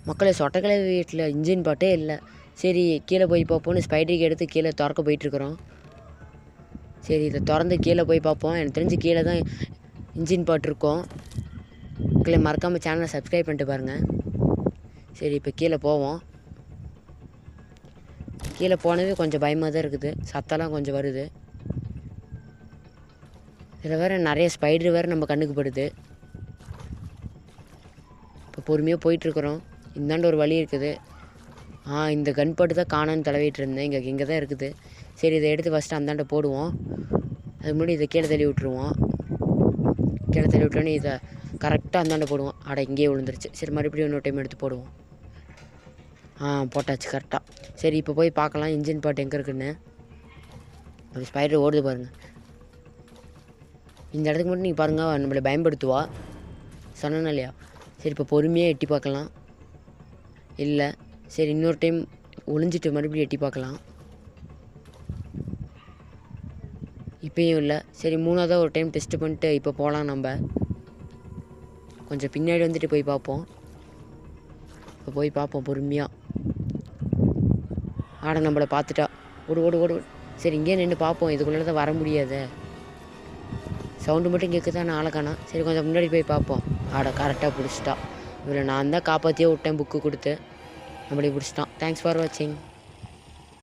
மக்களே சொட்டக்கலை வீட்டில் இன்ஜின் பாட்டே இல்லை. சரி கீழே போய் பார்ப்போன்னு ஸ்பைடருக்கு எடுத்து கீழே திறக்க போயிட்டுருக்குறோம். சரி இதை திறந்து கீழே போய் பார்ப்போம். எனக்கு தெரிஞ்சு கீழே தான் இன்ஜின் பாட் இருக்கும். மக்களே மறக்காமல் சேனலை சப்ஸ்கிரைப் பண்ணிட்டு பாருங்கள். சரி இப்போ கீழே போவோம். கீழே போனவே கொஞ்சம் பயமாக தான் இருக்குது. சத்தம்லாம் கொஞ்சம் வருது. இதில் வேறு நிறைய ஸ்பைடர் வேறு நம்ம கண்ணுக்கு படுது. இப்போ பொறுமையாக போயிட்டுருக்குறோம். இந்தாண்ட ஒரு வழி இருக்குது. இந்த கன் பாட்டு தான் காணான்னு தடவிட்டு இருந்தேன். இங்கே தான் இருக்குது. சரி இதை எடுத்து ஃபஸ்ட்டு அந்தாண்ட போடுவோம். அதுக்கு முன்னாடி இதை கீழே தள்ளி விட்ருவோம். கீழே தள்ளி விட்டோன்னே இதை கரெக்டாக அந்தாண்ட போடுவோம். இங்கேயே விழுந்துருச்சு. சரி மறுபடியும் இன்னொரு டைம் எடுத்து போடுவோம். போட்டாச்சு கரெக்டாக. சரி இப்போ போய் பார்க்கலாம் இன்ஜின் பாட்டு எங்கே இருக்குன்னு. அந்த ஸ்பைடர் ஓடுது பாருங்கள். இந்த இடத்துக்கு மட்டும் நீங்கள் பாருங்கள், நம்மளை பயன்படுத்துவா சொன்னேன்னா இல்லையா. சரி இப்போ பொறுமையாக எட்டி பார்க்கலாம். இல்லை சரி இன்னொரு டைம் ஒளிஞ்சிட்டு மறுபடியும் எட்டி பார்க்கலாம். இப்போயும் இல்லை. சரி மூணாவதாக ஒரு டைம் டெஸ்ட்டு பண்ணிட்டு இப்போ போகலாம். நம்ம கொஞ்சம் பின்னாடி வந்துட்டு போய் பார்ப்போம். இப்போ போய் பார்ப்போம் பொறுமையாக. நம்மளை பார்த்துட்டா. ஓடு ஓடு ஓடு. சரி இங்கேயே நின்று பார்ப்போம். இதுக்குள்ளே தான் வர முடியாது. சவுண்டு மட்டும் கேட்குதா, நான் ஆளை காணோம். சரி கொஞ்சம் முன்னாடி போய் பார்ப்போம். கரெக்டாக பிடிச்சிட்டா. இதில் நான் தான் காப்பாற்றியே விட்டேன் புக்கு கொடுத்து. நம்மளே பிடிச்சிட்டான். தேங்க்ஸ் ஃபார் வாட்சிங்.